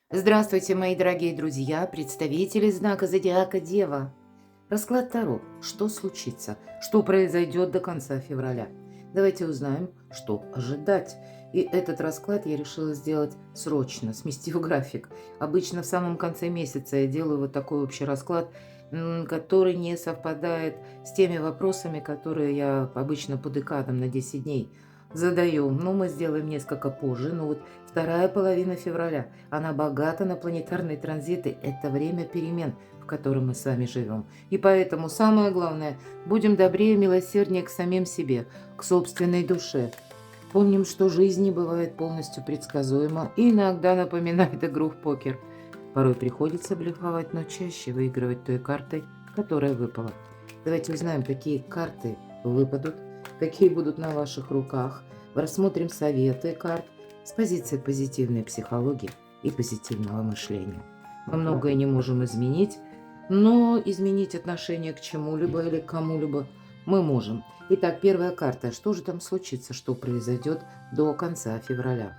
Здравствуйте, мои дорогие друзья, представители знака зодиака Дева. Расклад Таро. Что случится? Что произойдет до конца февраля? Давайте узнаем, что ожидать. И этот расклад я решила сделать срочно, сместив график. Обычно в самом конце месяца я делаю вот такой общий расклад, который не совпадает с теми вопросами, которые я обычно по декадам на 10 дней задаю. Но мы сделаем несколько позже. Но вот вторая половина февраля, она богата на планетарные транзиты. Это время перемен, в котором мы с вами живем. И поэтому самое главное, будем добрее и милосерднее к самим себе, к собственной душе. Помним, что жизнь не бывает полностью предсказуема и иногда напоминает игру в покер. Порой приходится блефовать, но чаще выигрывать той картой, которая выпала. Давайте узнаем, какие карты выпадут, какие будут на ваших руках. Рассмотрим советы карт с позиции позитивной психологии и позитивного мышления. Мы многое не можем изменить, но изменить отношение к чему-либо или к кому-либо мы можем. Итак, первая карта. Что же там случится, что произойдет до конца февраля?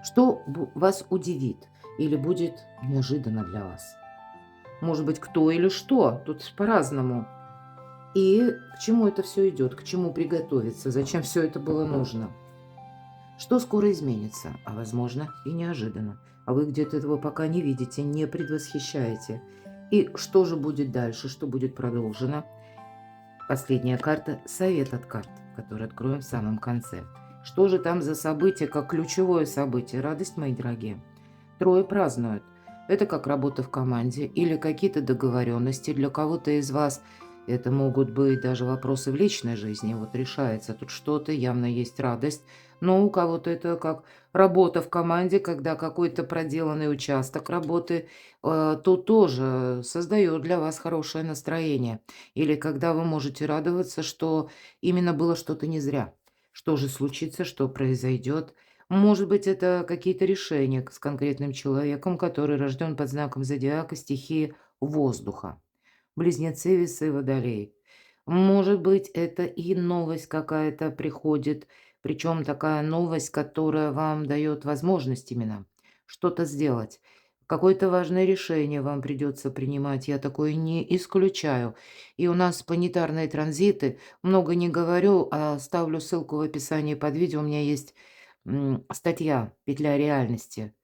Что вас удивит или будет неожиданно для вас? Может быть, кто или что? Тут по-разному. И к чему это все идет? К чему приготовиться? Зачем все это было нужно? Что скоро изменится, а возможно и неожиданно. А вы где-то этого пока не видите, не предвосхищаете. И что же будет дальше, что будет продолжено? Последняя карта – совет от карт, который откроем в самом конце. Что же там за событие, как ключевое событие? Радость, мои дорогие. Трое празднуют. Это как работа в команде или какие-то договоренности. Для кого-то из вас это могут быть даже вопросы в личной жизни. Вот решается тут что-то, явно есть радость. Но у кого-то это как работа в команде, когда какой-то проделанный участок работы, то тоже создает для вас хорошее настроение. Или когда вы можете радоваться, что именно было что-то не зря. Что же случится, что произойдет? Может быть, это какие-то решения с конкретным человеком, который рожден под знаком зодиака стихии воздуха. Близнецы, весы, водолей. Может быть, это и новость какая-то приходит, причем такая новость, которая вам дает возможность именно что-то сделать. Какое-то важное решение вам придется принимать, я такое не исключаю. И у нас планетарные транзиты, много не говорю, а ставлю ссылку в описании под видео, у меня есть статья «Петля реальности».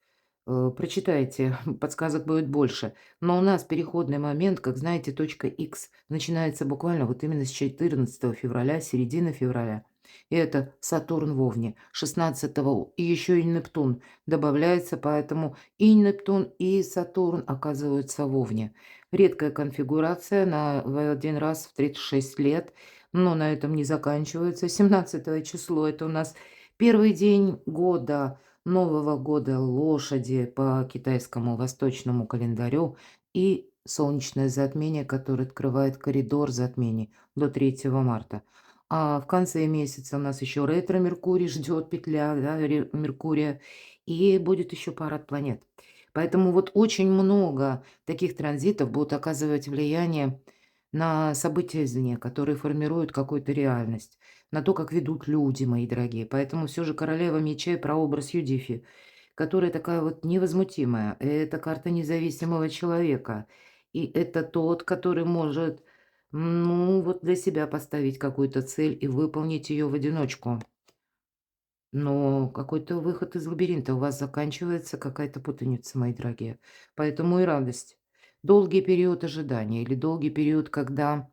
Прочитайте, подсказок будет больше. Но у нас переходный момент, как знаете, точка X начинается буквально вот именно с 14 февраля, середины февраля. И это Сатурн в Овне, 16 и еще и Нептун добавляется, поэтому и Нептун, и Сатурн оказываются в Овне. Редкая конфигурация в один раз в 36 лет, но на этом не заканчивается. 17 число – это у нас первый день года, Нового года лошади по китайскому восточному календарю и солнечное затмение, которое открывает коридор затмений до 3 марта. А в конце месяца у нас еще ретро-Меркурий ждет, петля, да, Меркурия, и будет еще парад планет. Поэтому вот очень много таких транзитов будут оказывать влияние на события извне, которые формируют какую-то реальность, на то, как ведут люди, мои дорогие. Поэтому все же королева мечей – прообраз Юдифи, которая такая вот невозмутимая. Это карта независимого человека. И это тот, который может, ну, вот для себя поставить какую-то цель и выполнить ее в одиночку. Но какой-то выход из лабиринта у вас заканчивается, какая-то путаница, мои дорогие. Поэтому и радость. Долгий период ожидания или долгий период, когда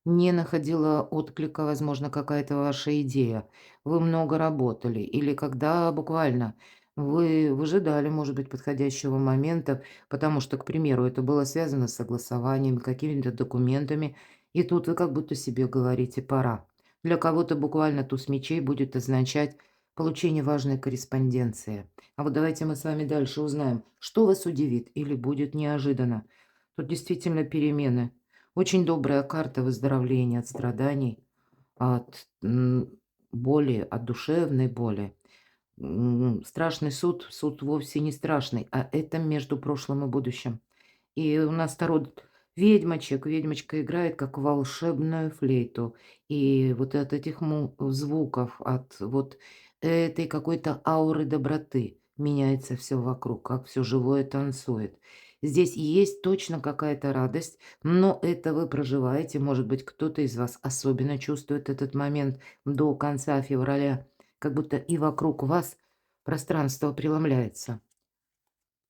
не находила отклика, возможно, какая-то ваша идея. Вы много работали или когда буквально вы выжидали, может быть, подходящего момента, потому что, к примеру, это было связано с согласованием, какими-то документами, и тут вы как будто себе говорите «пора». Для кого-то буквально туз мечей будет означать получение важной корреспонденции. А вот давайте мы с вами дальше узнаем, что вас удивит или будет неожиданно. Тут действительно перемены. Очень добрая карта выздоровления от страданий, от боли, от душевной боли. Страшный суд, суд вовсе не страшный, а это между прошлым и будущим. И у нас Таро ведьмочек. Ведьмочка играет как волшебную флейту. И вот от этих звуков, от вот этой какой-то ауры доброты, меняется все вокруг, как все живое танцует. Здесь есть точно какая-то радость, но это вы проживаете. Может быть, кто-то из вас особенно чувствует этот момент до конца февраля, как будто и вокруг вас пространство преломляется.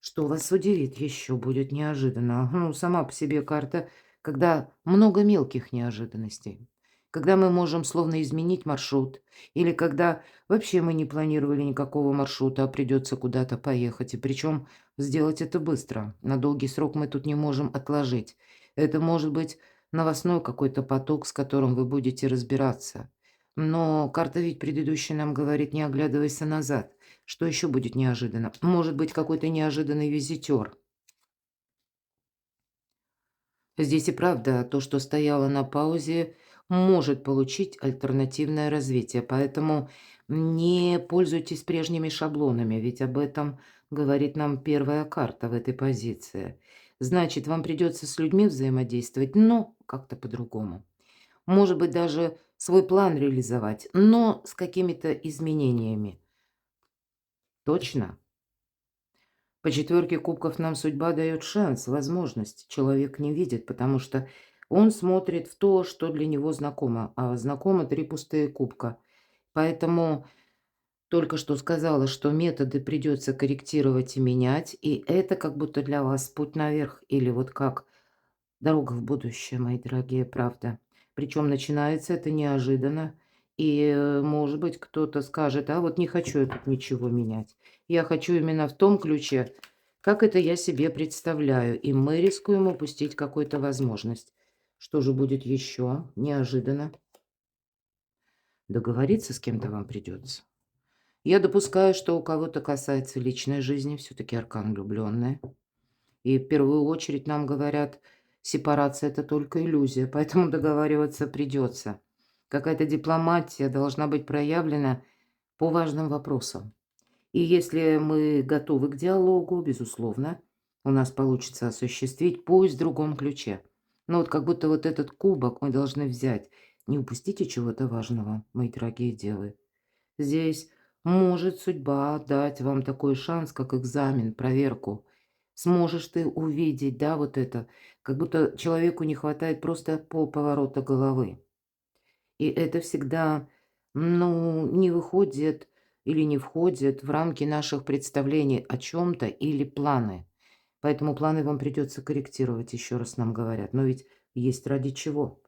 Что вас удивит еще, будет неожиданно. Ну, сама по себе карта, когда много мелких неожиданностей. Когда мы можем словно изменить маршрут, или когда вообще мы не планировали никакого маршрута, а придется куда-то поехать. И причем сделать это быстро. На долгий срок мы тут не можем отложить. Это может быть новостной какой-то поток, с которым вы будете разбираться. Но карта ведь предыдущая нам говорит, не оглядывайся назад. Что еще будет неожиданно? Может быть, какой-то неожиданный визитер. Здесь и правда то, что стояло на паузе, может получить альтернативное развитие. Поэтому не пользуйтесь прежними шаблонами, ведь об этом говорит нам первая карта в этой позиции. Значит, вам придется с людьми взаимодействовать, но как-то по-другому. Может быть, даже свой план реализовать, но с какими-то изменениями. Точно? По четверке кубков нам судьба дает шанс, возможность. Человек не видит, потому что он смотрит в то, что для него знакомо. А знакомо три пустые кубка. Поэтому только что сказала, что методы придется корректировать и менять. И это как будто для вас путь наверх. Или вот как дорога в будущее, мои дорогие, правда. Причем начинается это неожиданно. И, может быть, кто-то скажет, а вот не хочу я тут ничего менять. Я хочу именно в том ключе, как это я себе представляю. И мы рискуем упустить какую-то возможность. Что же будет еще неожиданно? Договориться с кем-то вам придется. Я допускаю, что у кого-то касается личной жизни, все-таки аркан влюбленная. И в первую очередь нам говорят, сепарация – это только иллюзия, поэтому договариваться придется. Какая-то дипломатия должна быть проявлена по важным вопросам. И если мы готовы к диалогу, безусловно, у нас получится осуществить, пусть в другом ключе. Но вот как будто вот этот кубок мы должны взять. Не упустите чего-то важного, мои дорогие девы. Здесь может судьба дать вам такой шанс, как экзамен, проверку. Сможешь ты увидеть, да, вот это, как будто человеку не хватает просто полповорота головы. И это всегда, ну, не выходит или не входит в рамки наших представлений о чем-то или планы. Поэтому планы вам придется корректировать, еще раз нам говорят. Но ведь есть ради чего.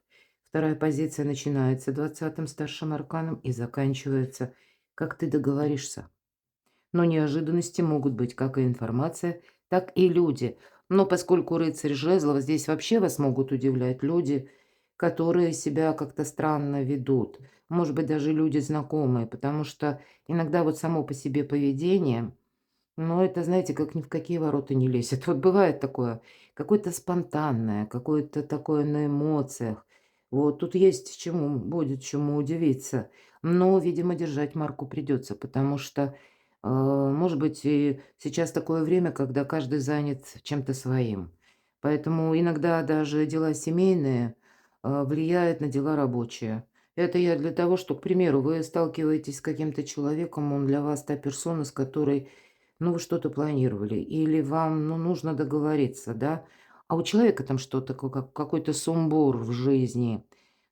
Вторая позиция начинается 20-м старшим арканом и заканчивается, как ты договоришься. Но неожиданности могут быть как и информация, так и люди. Но поскольку рыцарь жезлов, здесь вообще вас могут удивлять люди, которые себя как-то странно ведут. Может быть, даже люди знакомые, потому что иногда вот само по себе поведение, ну, это, знаете, как ни в какие ворота не лезет. Вот бывает такое, какое-то спонтанное, какое-то такое на эмоциях. Вот тут есть чему, будет чему удивиться. Но, видимо, держать марку придется, потому что, может быть, и сейчас такое время, когда каждый занят чем-то своим. Поэтому иногда даже дела семейные влияют на дела рабочие. Это я для того, что, к примеру, вы сталкиваетесь с каким-то человеком, он для вас та персона, с которой ну, вы что-то планировали, или вам, ну, нужно договориться, да, а у человека там что-то, как какой-то сумбур в жизни.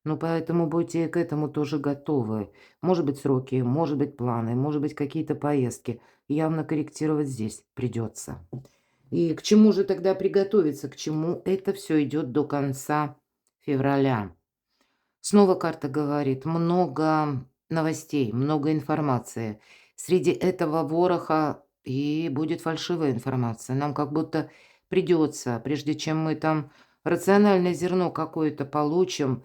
Ну, поэтому будьте к этому тоже готовы. Может быть, сроки, может быть, планы, может быть, какие-то поездки. Явно корректировать здесь придется. И к чему же тогда приготовиться? К чему это все идет до конца февраля? Снова карта говорит, много новостей, много информации. Среди этого вороха и будет фальшивая информация. Нам как будто придется, прежде чем мы там рациональное зерно какое-то получим,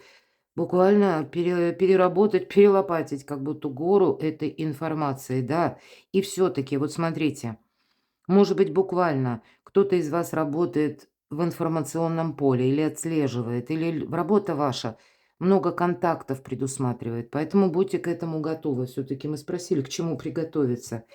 буквально переработать, перелопатить как будто гору этой информации, да. И все-таки, вот смотрите, может быть, буквально кто-то из вас работает в информационном поле или отслеживает, или работа ваша много контактов предусматривает. Поэтому будьте к этому готовы. Все-таки мы спросили, к чему приготовиться.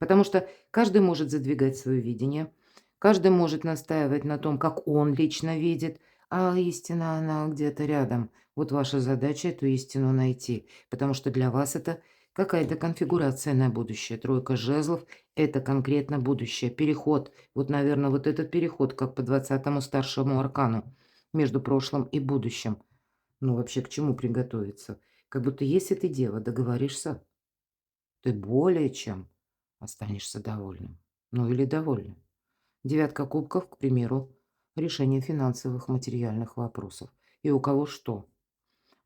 Потому что каждый может задвигать свое видение, каждый может настаивать на том, как он лично видит, а истина, она где-то рядом. Вот ваша задача эту истину найти, потому что для вас это Какая-то конфигурация на будущее. Тройка жезлов– это конкретно будущее. Переход. Вот, наверное, вот этот переход, как по 20-му старшему аркану, между прошлым и будущим. Ну, вообще, к чему приготовиться? Как будто если ты дева, договоришься, ты более чем останешься довольным. Ну, или довольным. Девятка кубков, к примеру, решение финансовых, материальных вопросов. И у кого что?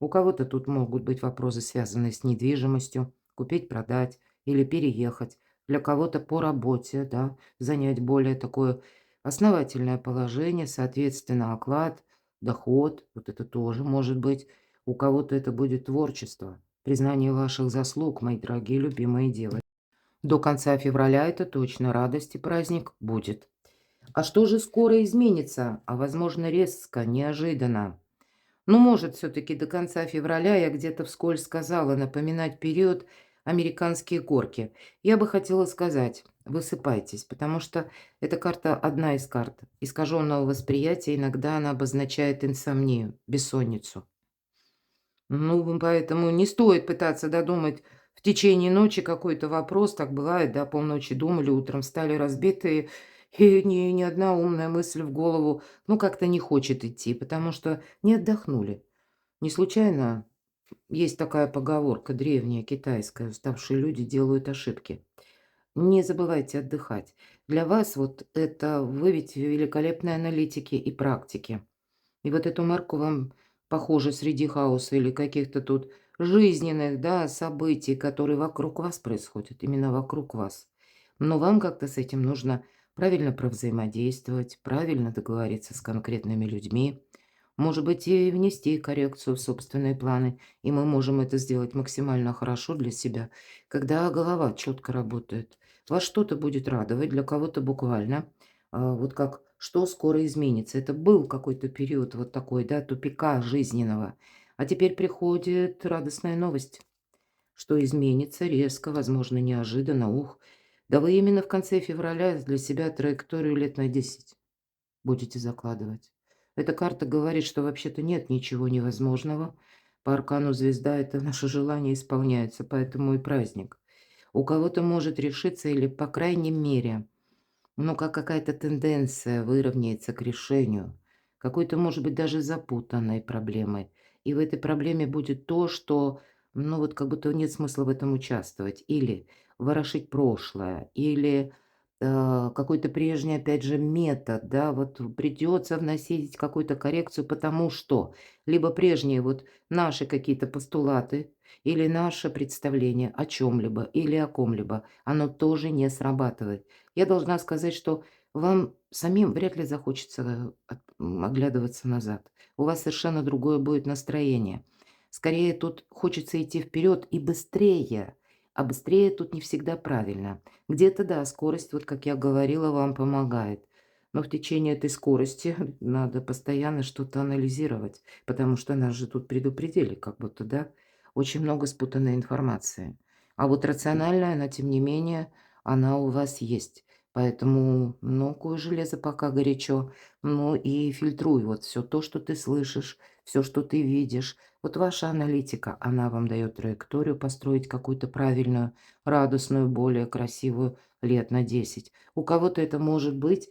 У кого-то тут могут быть вопросы, связанные с недвижимостью, купить, продать или переехать. Для кого-то по работе, да, занять более такое основательное положение, соответственно, оклад, доход, вот это тоже может быть. У кого-то это будет творчество, признание ваших заслуг, мои дорогие любимые девы. До конца февраля это точно радость и праздник будет. А что же скоро изменится, а возможно резко, неожиданно? Ну, может, все-таки до конца февраля я где-то вскользь сказала напоминать период американские горки. Я бы хотела сказать, высыпайтесь, потому что эта карта одна из карт. Искаженного восприятия иногда она обозначает инсомнию, бессонницу. Ну, поэтому не стоит пытаться додумать в течение ночи какой-то вопрос. Так бывает, да, полночи думали, утром встали разбитые, и ни одна умная мысль в голову, ну, как-то не хочет идти, потому что не отдохнули. Не случайно есть такая поговорка древняя, китайская: уставшие люди делают ошибки. Не забывайте отдыхать. Для вас вот это вы ведь великолепные аналитики и практики. И вот эту марку вам, похоже, среди хаоса или каких-то тут жизненных, да, событий, которые вокруг вас происходят, именно вокруг вас. Но вам как-то с этим нужно правильно провзаимодействовать, правильно договориться с конкретными людьми, может быть, и внести коррекцию в собственные планы. И мы можем это сделать максимально хорошо для себя, когда голова четко работает. Вас что-то будет радовать, для кого-то буквально. Вот как что скоро изменится. Это был какой-то период вот такой, да, тупика жизненного. А теперь приходит радостная новость, что изменится резко, возможно, неожиданно. Ух, да вы именно в конце февраля для себя траекторию лет на 10 будете закладывать. Эта карта говорит, что вообще-то нет ничего невозможного. По аркану звезда– это наше желание исполняется, поэтому и праздник. У кого-то может решиться или, по крайней мере, ну, как какая-то тенденция выровняется к решению, какой-то, может быть, даже запутанной проблемы. И в этой проблеме будет то, что, ну, вот как будто нет смысла в этом участвовать. Или ворошить прошлое, или какой-то прежний, опять же, метод, да, вот придется вносить какую-то коррекцию, потому что либо прежние вот наши какие-то постулаты или наше представление о чем-либо или о ком-либо, оно тоже не срабатывает. Я должна сказать, что вам самим вряд ли захочется оглядываться назад. У вас совершенно другое будет настроение. Скорее, тут хочется идти вперед и быстрее. А быстрее тут не всегда правильно. Где-то, да, скорость, вот как я говорила, вам помогает. Но в течение этой скорости надо постоянно что-то анализировать, потому что нас же тут предупредили, как будто, да, очень много спутанной информации. А вот рациональная, она, тем не менее, она у вас есть. Поэтому, ну, кое железо пока горячо. Ну и фильтруй вот все то, что ты слышишь, все, что ты видишь. Вот ваша аналитика, она вам дает траекторию построить какую-то правильную, радостную, более красивую лет на 10. У кого-то это может быть,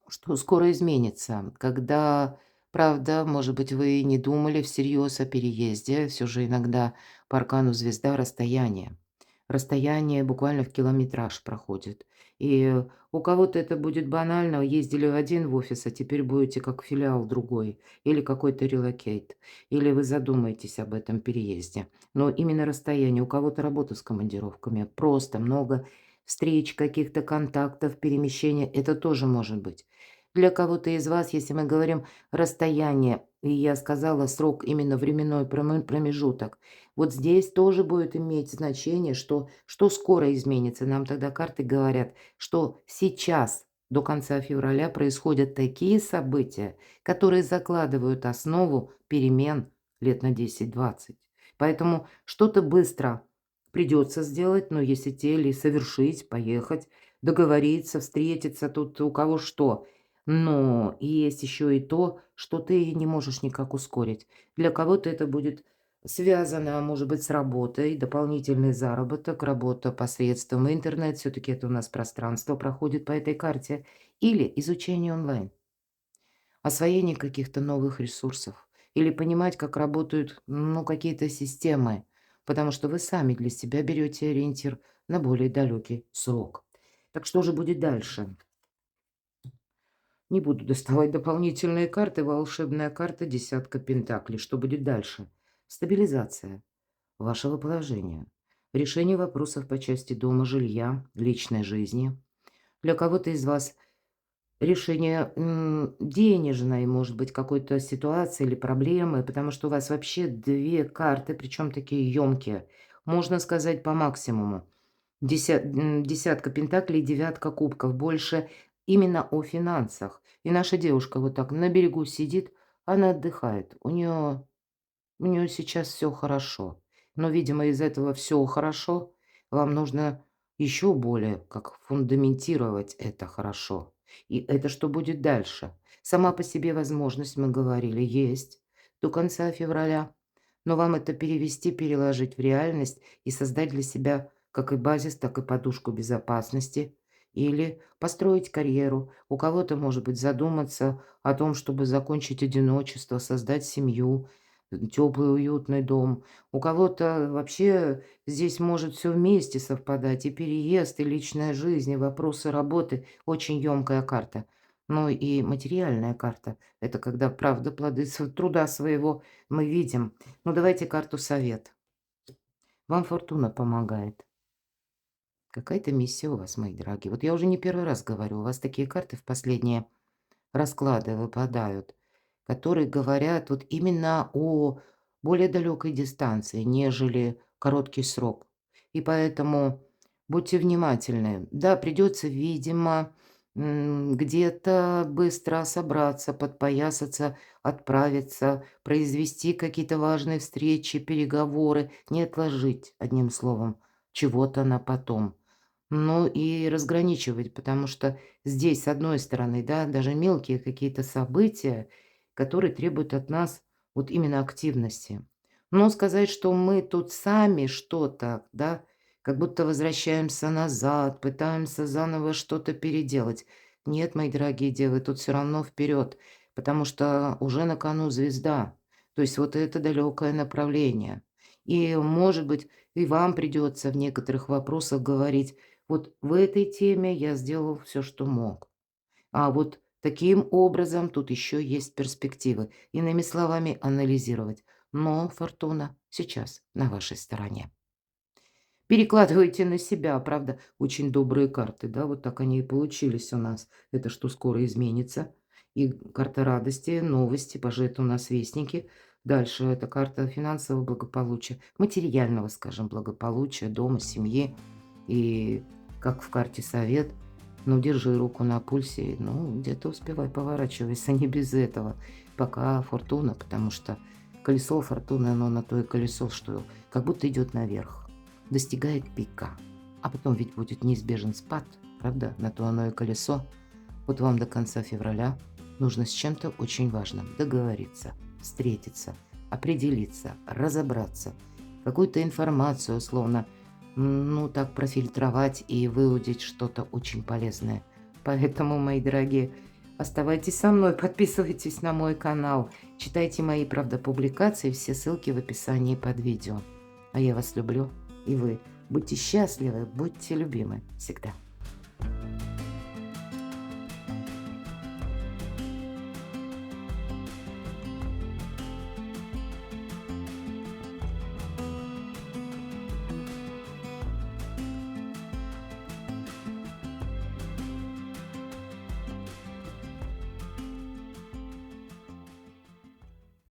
что скоро изменится, когда, правда, может быть, вы и не думали всерьез о переезде, все же иногда по аркану звезда расстояние. Расстояние буквально в километраж проходит. И у кого-то это будет банально: ездили в один в офис, а теперь будете как филиал в другой, или какой-то релокейт, или вы задумаетесь об этом переезде. Но именно расстояние, у кого-то работа с командировками, просто много встреч, каких-то контактов, перемещения, это тоже может быть. Для кого-то из вас, если мы говорим расстояние, и я сказала срок, именно временной промежуток, вот здесь тоже будет иметь значение, что скоро изменится. Нам тогда карты говорят, что сейчас, до конца февраля, происходят такие события, которые закладывают основу перемен лет на 10-20. Поэтому что-то быстро придется сделать, но есть и те, или совершить, поехать, договориться, встретиться, тут у кого что. Но есть еще и то, что ты не можешь никак ускорить. Для кого-то это будет связано, может быть, с работой, дополнительный заработок, работа посредством интернет, все-таки это у нас пространство проходит по этой карте, или изучение онлайн, освоение каких-то новых ресурсов, или понимать, как работают, ну, какие-то системы, потому что вы сами для себя берете ориентир на более далекий срок. Так что же будет дальше? Не буду доставать дополнительные карты. Волшебная карта десятка пентаклей. Что будет дальше? Стабилизация вашего положения. Решение вопросов по части дома, жилья, личной жизни. Для кого-то из вас решение денежной, может быть, какой-то ситуации или проблемы, потому что у вас вообще две карты, причем такие емкие. Можно сказать по максимуму. Десятка пентаклей, девятка кубков. Больше именно о финансах. И наша девушка вот так на берегу сидит, она отдыхает. У нее сейчас все хорошо. Но, видимо, из этого все хорошо вам нужно еще более как фундаментировать это хорошо. И это что будет дальше? Сама по себе возможность, мы говорили, есть до конца февраля. Но вам это перевести, переложить в реальность и создать для себя как и базис, так и подушку безопасности. Или построить карьеру. У кого-то, может быть, задуматься о том, чтобы закончить одиночество, создать семью, теплый, уютный дом. У кого-то вообще здесь может все вместе совпадать: и переезд, и личная жизнь, и вопросы работы. Очень емкая карта. Ну и материальная карта. Это когда, правда, плоды труда своего мы видим. Ну, давайте карту совет. Вам фортуна помогает. Какая-то миссия у вас, мои дорогие. Вот я уже не первый раз говорю, у вас такие карты в последние расклады выпадают, которые говорят вот именно о более далекой дистанции, нежели короткий срок. И поэтому будьте внимательны. Да, придется, видимо, где-то быстро собраться, подпоясаться, отправиться, произвести какие-то важные встречи, переговоры, не отложить, одним словом, чего-то на потом. Ну и разграничивать, потому что здесь, с одной стороны, да, даже мелкие какие-то события, которые требуют от нас вот именно активности. Но сказать, что мы тут сами что-то, да, как будто возвращаемся назад, пытаемся заново что-то переделать. Нет, мои дорогие девы, тут все равно вперед, потому что уже на кону звезда. То есть вот это далекое направление. И, может быть, и вам придется в некоторых вопросах говорить: вот в этой теме я сделал все, что мог. А вот таким образом тут еще есть перспективы. Иными словами, анализировать. Но фортуна сейчас на вашей стороне. Перекладывайте на себя, правда, очень добрые карты, да, вот так они и получились у нас. Это что скоро изменится. И карта радости, новости, боже, это у нас вестники. Дальше это карта финансового благополучия, материального, скажем, благополучия, дома, семьи. И как в карте совет, ну, держи руку на пульсе, ну, где-то успевай, поворачивайся, не без этого. Пока фортуна, потому что колесо фортуны, оно на то и колесо, что как будто идет наверх, достигает пика. А потом ведь будет неизбежен спад, правда? На то оно и колесо. Вот вам до конца февраля нужно с чем-то очень важным договориться, встретиться, определиться, разобраться, какую-то информацию, условно, ну, так профильтровать и выудить что-то очень полезное. Поэтому, мои дорогие, оставайтесь со мной, подписывайтесь на мой канал, читайте мои, правда, публикации, все ссылки в описании под видео. А я вас люблю, и вы будьте счастливы, будьте любимы всегда.